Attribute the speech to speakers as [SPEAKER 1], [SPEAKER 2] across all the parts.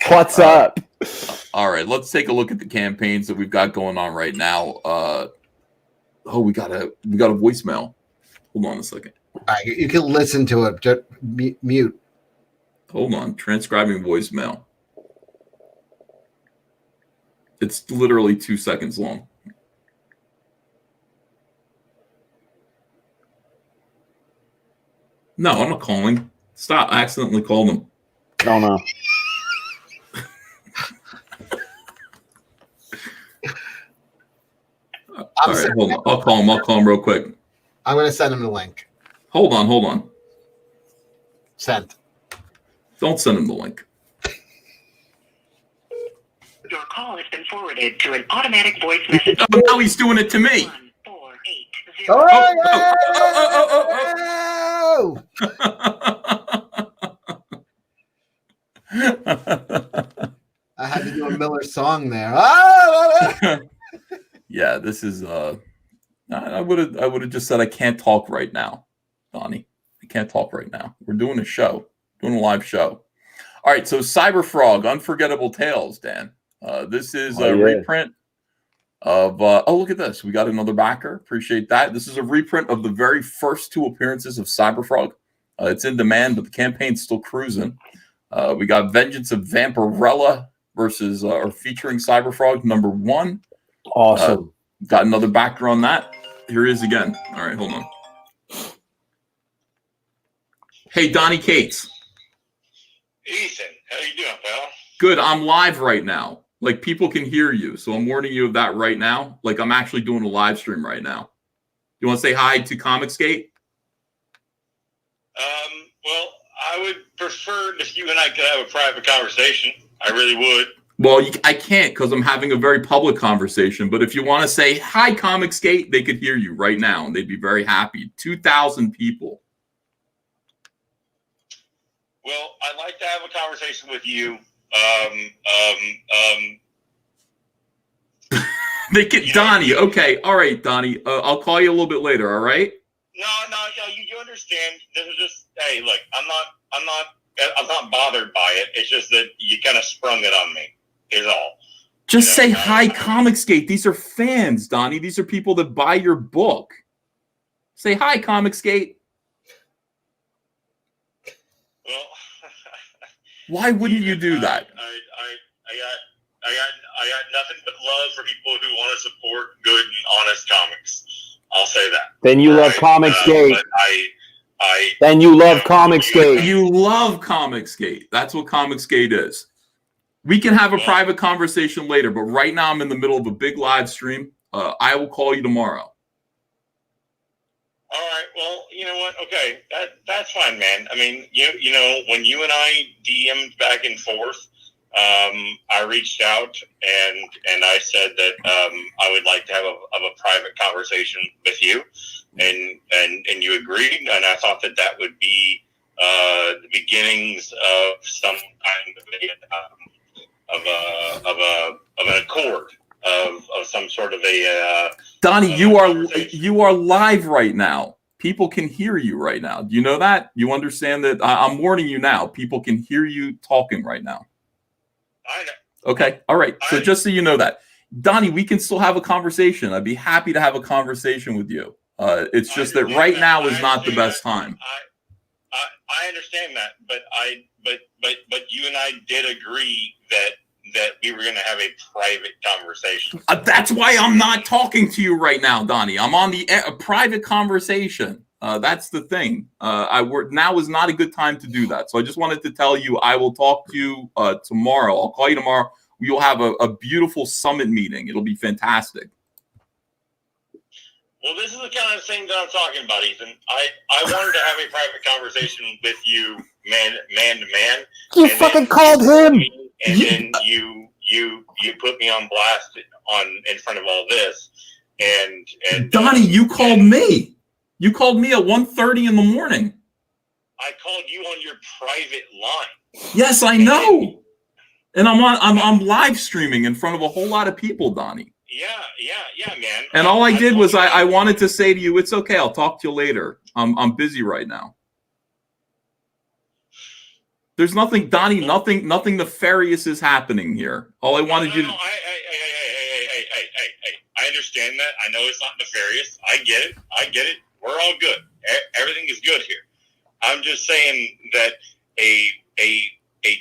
[SPEAKER 1] What's up?
[SPEAKER 2] All right, let's take a look at the campaigns that we've got going on right now. We got a voicemail. Hold on a second.
[SPEAKER 3] You can listen to it. Just mute.
[SPEAKER 2] Hold on. Transcribing voicemail. It's literally 2 seconds long. No, I'm not calling. Stop. I accidentally called him.
[SPEAKER 1] Oh, no.
[SPEAKER 2] All right, hold on. I'll call him real quick.
[SPEAKER 3] I'm going to send him the link.
[SPEAKER 2] Hold on.
[SPEAKER 3] Sent.
[SPEAKER 2] Don't send him the link.
[SPEAKER 4] Your call has been forwarded to an automatic voice message.
[SPEAKER 2] Oh, now he's doing it to me.
[SPEAKER 4] 1480.
[SPEAKER 3] I had to do a Miller song there.
[SPEAKER 2] Yeah, this is I would have just said I can't talk right now, Donnie. I can't talk right now. We're doing a show, doing a live show. All right, so Cyberfrog, Unforgettable Tales, Dan. This is a reprint of look at this. We got another backer. Appreciate that. This is a reprint of the very first 2 appearances of Cyberfrog. It's in demand, but the campaign's still cruising. We got Vengeance of Vampirella versus or featuring Cyberfrog #1.
[SPEAKER 1] Awesome.
[SPEAKER 2] Got another backer on that. Here he is again. All right, hold on. Hey, Donny CATES.
[SPEAKER 5] Ethan, how you doing, pal?
[SPEAKER 2] Good. I'm live right now. Like, people can hear you, so I'm warning you of that right now. Like, I'm actually doing a live stream right now. You want to say hi to comicsgate?
[SPEAKER 5] Well, I would prefer if you and I could have a private conversation. I really would.
[SPEAKER 2] Well, I can't because I'm having a very public conversation. But if you want to say hi, comicsgate, they could hear you right now, and they'd be very happy. 2,000 people.
[SPEAKER 5] Well, I'd like to have a conversation with you.
[SPEAKER 2] They get Donnie. Okay, all right, Donnie. I'll call you a little bit later. All right.
[SPEAKER 5] No, you understand. This is just, hey, look, I'm not bothered by it. It's just that you kind of sprung it on me. Is all.
[SPEAKER 2] Just say hi, comicsgate. These are fans, Donnie. These are people that buy your book. Say hi, comicsgate.
[SPEAKER 5] Well,
[SPEAKER 2] why wouldn't you do that?
[SPEAKER 5] I got nothing but love for people who want to support good and honest comics. I'll say that.
[SPEAKER 1] Then you love Comicsgate. Then you love Comicsgate.
[SPEAKER 2] You love Comicsgate. That's what Comicsgate is. We can have a private conversation later, but right now I'm in the middle of a big live stream. I will call you tomorrow.
[SPEAKER 5] All right. Well, you know what? Okay, that's fine, man. I mean, you know, when you and I DM'd back and forth, I reached out and I said that I would like to have a private conversation with you, and you agreed, and I thought that would be the beginnings of some kind of an accord. Of some sort of a
[SPEAKER 2] Donnie, you are live right now. People can hear you right now. Do you know that? You understand that? I'm warning you now. People can hear you talking right now.
[SPEAKER 5] I know.
[SPEAKER 2] Okay. All right. So just so you know that, Donnie, we can still have a conversation. I'd be happy to have a conversation with you. It's just that right now is not the best time.
[SPEAKER 5] I understand that, but you and I did agree that we were going to have a private conversation.
[SPEAKER 2] That's why I'm not talking to you right now, Donnie. I'm on a private conversation. That's the thing. Now is not a good time to do that. So I just wanted to tell you I will talk to you tomorrow. I'll call you tomorrow. We will have a beautiful summit meeting. It'll be fantastic.
[SPEAKER 5] Well, this is the kind of thing that I'm talking about, Ethan. I wanted to have a private conversation with you, man to man.
[SPEAKER 1] You fucking called him.
[SPEAKER 5] And then you put me on blast in front of all this. And
[SPEAKER 2] Donnie, you called me. You called me at 1:30 in the morning.
[SPEAKER 5] I called you on your private line.
[SPEAKER 2] Yes, I know. And I'm live streaming in front of a whole lot of people, Donnie.
[SPEAKER 5] Yeah, man.
[SPEAKER 2] And all I did was I wanted to say to you, it's okay. I'll talk to you later. I'm busy right now. There's nothing, Donnie. Nothing nefarious is happening here. All I wanted you to.
[SPEAKER 5] I understand that. I know it's not nefarious. I get it. We're all good. Everything is good here. I'm just saying that a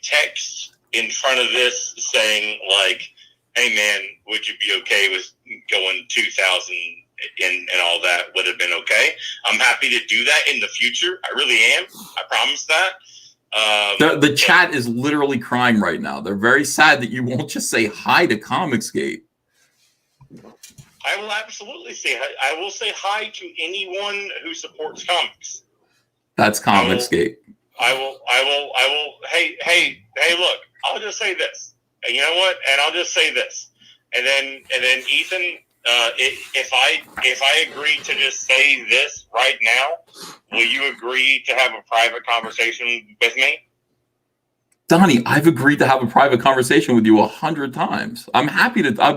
[SPEAKER 5] text in front of this saying like, "Hey man, would you be okay with going 2,000 and all that?" would have been okay. I'm happy to do that in the future. I really am. I promise that.
[SPEAKER 2] The chat is literally crying right now. They're very sad that you won't just say hi to Comicsgate.
[SPEAKER 5] I will absolutely say hi. I will say hi to anyone who supports comics.
[SPEAKER 2] That's Comicsgate.
[SPEAKER 5] I will. Hey, look, I'll just say this. And you know what? And I'll just say this. And then Ethan, if I agree to just say this right now, will you agree to have a private conversation with me?
[SPEAKER 2] Donnie, I've agreed to have a private conversation with you 100 times. I'd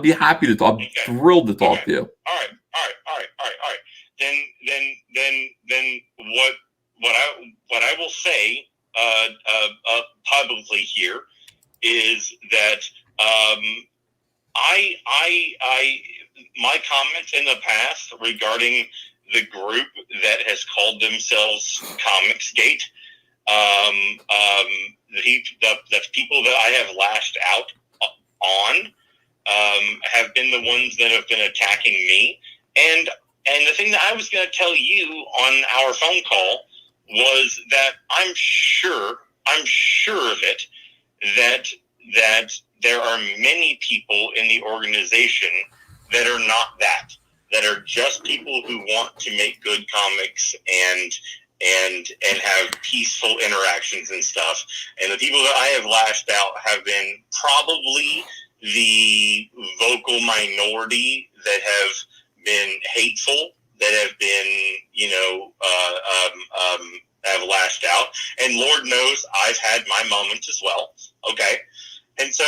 [SPEAKER 2] be happy to talk. I'm thrilled to talk to you.
[SPEAKER 5] All right. Then what I will say publicly here is that my comments in the past regarding the group that has called themselves Comicsgate, the people that I have lashed out on have been the ones that have been attacking me. And the thing that I was going to tell you on our phone call was that I'm sure of it, that there are many people in the organization that are not that are just people who want to make good comics and have peaceful interactions and stuff. And the people that I have lashed out have been probably the vocal minority that have been hateful, that have been, have lashed out. And Lord knows I've had my moments as well. Okay. And so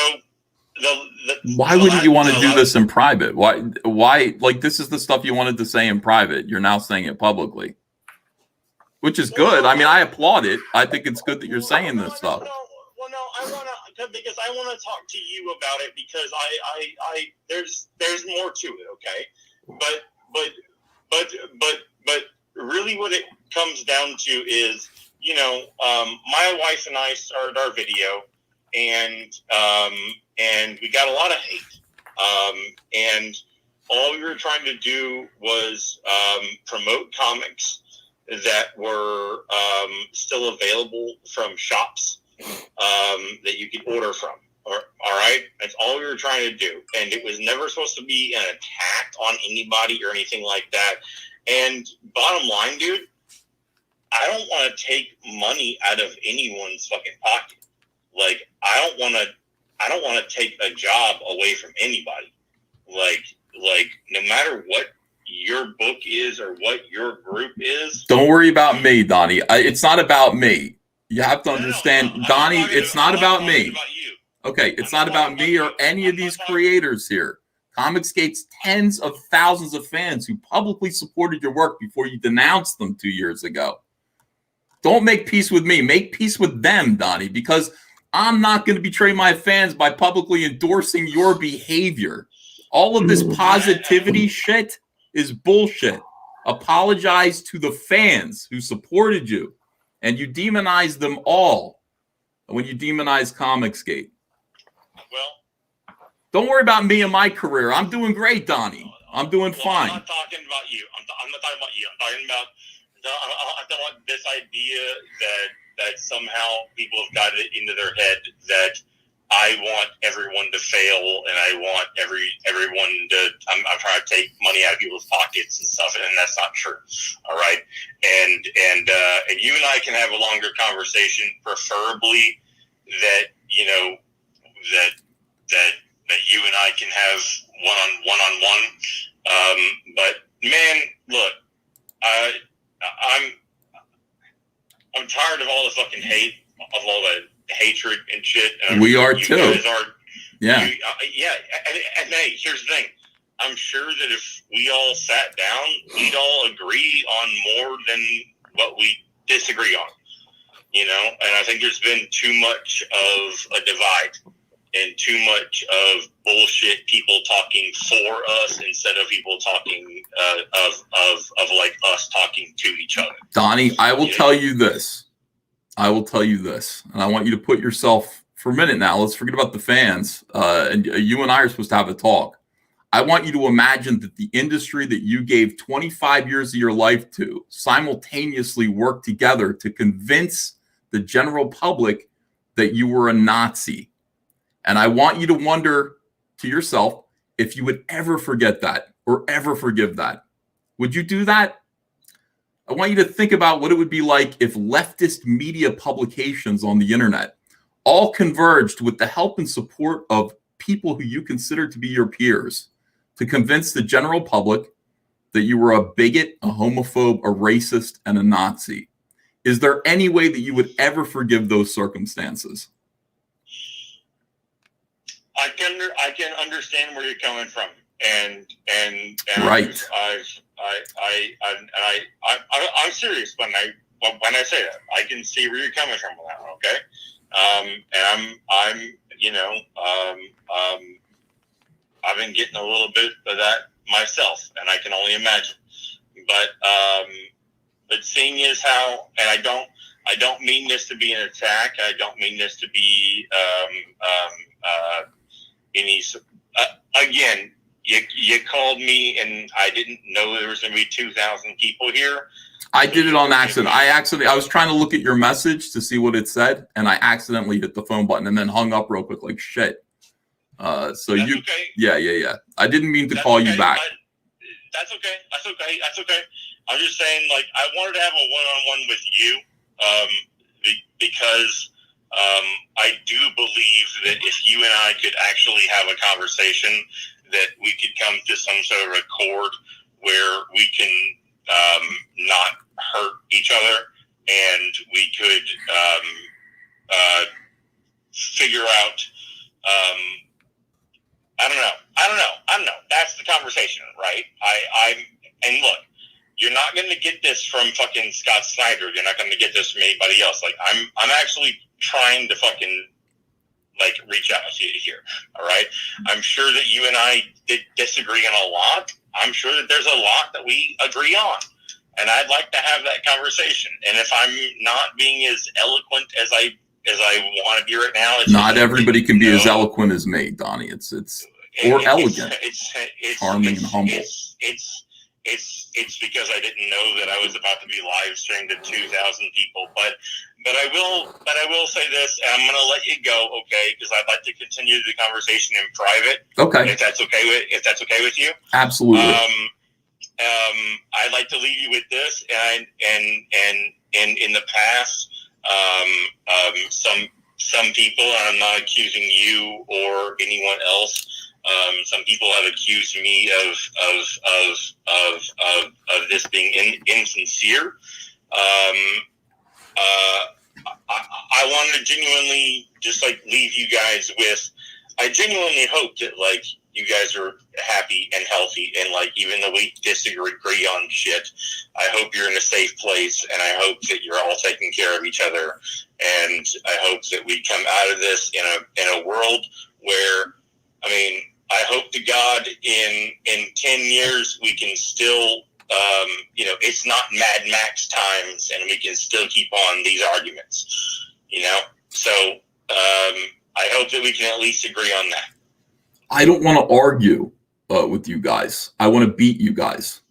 [SPEAKER 2] why wouldn't you want to do this in private? Why, like, this is the stuff you wanted to say in private. You're now saying it publicly, which is good. I mean, I applaud it. I think it's good that you're saying this stuff.
[SPEAKER 5] Because I want to talk to you about it, because I there's more to it. Okay. But really what it comes down to is, my wife and I started our video, and we got a lot of hate. And all we were trying to do was promote comics that were still available from shops that you could order from. All right? That's all we were trying to do. And it was never supposed to be an attack on anybody or anything like that. And bottom line, dude, I don't want to take money out of anyone's fucking pocket. Like, I don't want to take a job away from anybody. Like no matter what your book is or what your group is.
[SPEAKER 2] Don't worry about me, Donnie. It's not about me. You have to understand, Donnie, it's not about me. Okay, it's not about me or any of these creators here. Comicsgate's tens of thousands of fans who publicly supported your work before you denounced them 2 years ago. Don't make peace with me. Make peace with them, Donnie, because I'm not going to betray my fans by publicly endorsing your behavior. All of this positivity shit is bullshit. Apologize to the fans who supported you, and you demonize them all when you demonize Comicsgate.
[SPEAKER 5] Well,
[SPEAKER 2] don't worry about me and my career. I'm doing great, Donnie. I'm doing fine.
[SPEAKER 5] I'm not talking about you. I'm not talking about you. I'm talking about this idea that somehow people have got it into their head that I want everyone to fail, and I want everyone to. I'm trying to take money out of people's pockets and stuff, and that's not true. All right, and you and I can have a longer conversation, preferably that that you and I can have one-on-one. But man, look, I'm tired of all the fucking hate, of all the hatred and shit. And
[SPEAKER 2] we are too. Yeah.
[SPEAKER 5] And hey, here's the thing. I'm sure that if we all sat down, we'd all agree on more than what we disagree on. and I think there's been too much of a divide and too much of bullshit people talking for us instead of people talking of like us talking to each other.
[SPEAKER 2] Donnie, I will tell you this. I will tell you this, and I want you to put yourself for a minute now. Let's forget about the fans. And you and I are supposed to have a talk. I want you to imagine that the industry that you gave 25 years of your life to simultaneously worked together to convince the general public that you were a Nazi. And I want you to wonder to yourself if you would ever forget that or ever forgive that. Would you do that? I want you to think about what it would be like if leftist media publications on the internet all converged with the help and support of people who you consider to be your peers to convince the general public that you were a bigot, a homophobe, a racist, and a Nazi. Is there any way that you would ever forgive those circumstances?
[SPEAKER 5] I can understand where you're coming from, and
[SPEAKER 2] right.
[SPEAKER 5] I'm serious when I say that. I can see where you're coming from with that. Okay, and I've been getting a little bit of that myself, and I can only imagine. But seeing is how, and I don't mean this to be an attack. I don't mean this to be any. Again, you called me, and I didn't know there was going to be 2,000 people here.
[SPEAKER 2] I did it on accident. I was trying to look at your message to see what it said, and I accidentally hit the phone button and then hung up real quick like shit.
[SPEAKER 5] That's okay.
[SPEAKER 2] Yeah. I didn't mean to call you back.
[SPEAKER 5] That's okay. I'm just saying, like, I wanted to have a one-on-one with you, because I do believe that if you and I could actually have a conversation, that we could come to some sort of accord where we can not hurt each other, and we could figure out. I don't know. That's the conversation, right? And look, you're not going to get this from fucking Scott Snyder. You're not going to get this from anybody else. Like, I'm actually trying to fucking, like, reach out to you here. All right. I'm sure that you and I did disagree on a lot. I'm sure that there's a lot that we agree on, and I'd like to have that conversation. And if I'm not being as eloquent as I want to be right now,
[SPEAKER 2] not everybody can be as eloquent as me, Donnie. It's elegant, charming, and humble.
[SPEAKER 5] It's because I didn't know that I was about to be live streamed to 2,000 people. But I will say this, and I'm going to let you go, okay? Because I'd like to continue the conversation in private.
[SPEAKER 2] Okay.
[SPEAKER 5] If that's okay with you.
[SPEAKER 2] Absolutely.
[SPEAKER 5] I'd like to leave you with this, and in the past, some people, and I'm not accusing you or anyone else. Some people have accused me of this being insincere. I want to genuinely just like leave you guys with. I genuinely hope that like you guys are happy and healthy, and like even though we disagree on shit, I hope you're in a safe place, and I hope that you're all taking care of each other, and I hope that we come out of this in a world where, I mean, I hope to God in 10 years we can still, it's not Mad Max times, and we can still keep on these arguments, So I hope that we can at least agree on that.
[SPEAKER 2] I don't want to argue with you guys. I want to beat you guys.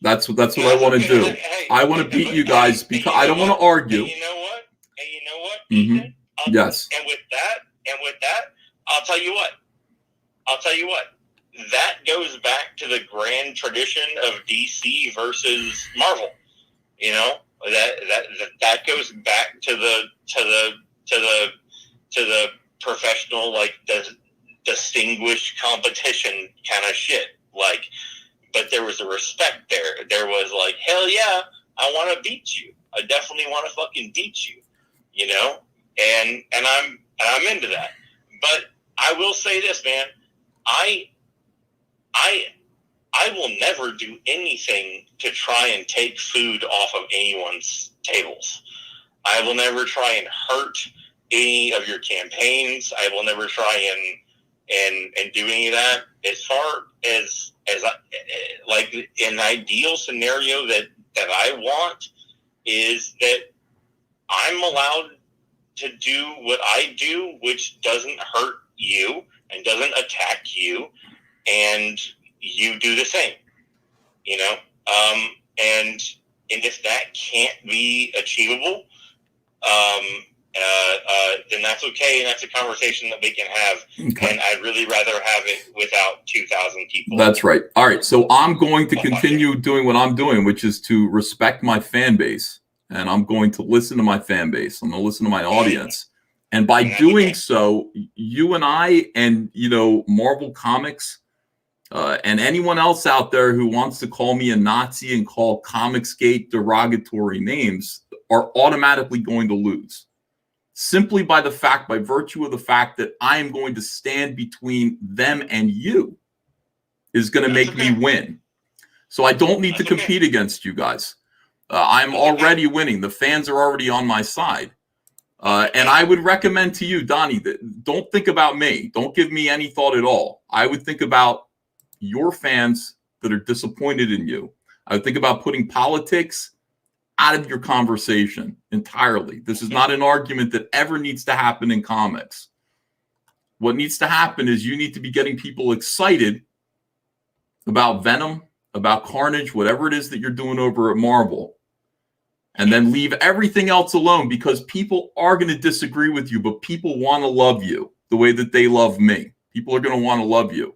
[SPEAKER 2] That's what I want to do. I want to beat you guys because I don't want to argue.
[SPEAKER 5] And you know what?
[SPEAKER 2] Mm-hmm. Yes.
[SPEAKER 5] And with that, I'll tell you what. That goes back to the grand tradition of DC versus Marvel. That goes back to the professional, like the distinguished competition kind of shit. Like, but there was a respect there. There was like, hell yeah, I want to beat you. I definitely want to fucking beat you. And I'm into that. But I will say this, man. I will never do anything to try and take food off of anyone's tables. I will never try and hurt any of your campaigns. I will never try and do any of that. As far as like an ideal scenario that I want is that I'm allowed to do what I do, which doesn't hurt you and doesn't attack you, and you do the same, you know? And if that can't be achievable, then that's okay, and that's a conversation that we can have. Okay. And I'd really rather have it without 2,000 people.
[SPEAKER 2] That's right. All right, so I'm going to continue doing what I'm doing, which is to respect my fan base, and I'm going to listen to my fan base. I'm going to listen to my audience. And by doing so, you and I and, you know, Marvel Comics and anyone else out there who wants to call me a Nazi and call comicsgate derogatory names are automatically going to lose. Simply by virtue of the fact that I am going to stand between them and you is going to make me win. So I don't need to compete against you guys. I'm already winning. The fans are already on my side. And I would recommend to you, Donny, that don't think about me. Don't give me any thought at all. I would think about your fans that are disappointed in you. I would think about putting politics out of your conversation entirely. This is not an argument that ever needs to happen in comics. What needs to happen is you need to be getting people excited about Venom, about Carnage, whatever it is that you're doing over at Marvel, and then leave everything else alone, because people are going to disagree with you, but people want to love you the way that they love me. People are going to want to love you.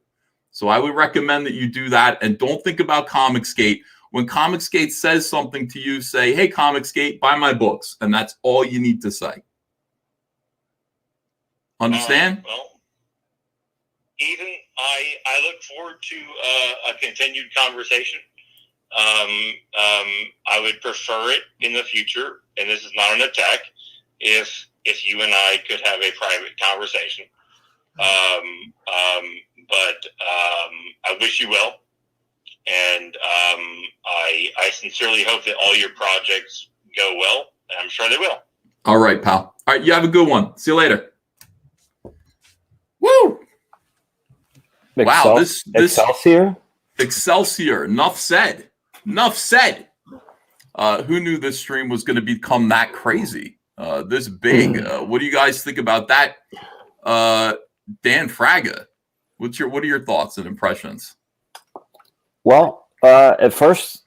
[SPEAKER 2] So I would recommend that you do that, and don't think about Comicsgate. When Comicsgate says something to you, say, hey, Comicsgate, buy my books. And that's all you need to say. Understand?
[SPEAKER 5] Well, Ethan, I look forward to a continued conversation. I would prefer it in the future, and this is not an attack, if you and I could have a private conversation. But I wish you well. And I sincerely hope that all your projects go well, and I'm sure they will.
[SPEAKER 2] All right, pal. All right, you have a good one. See you later. Woo! Wow, this Excelsior. Enough said. Enough said. Who knew this stream was going to become that crazy? This big. What do you guys think about that? Dan Fraga, what are your thoughts and impressions?
[SPEAKER 1] Well, at first,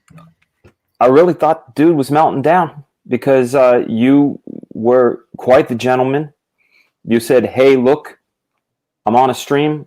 [SPEAKER 1] I really thought the dude was melting down, because you were quite the gentleman. You said, hey, look, I'm on a stream.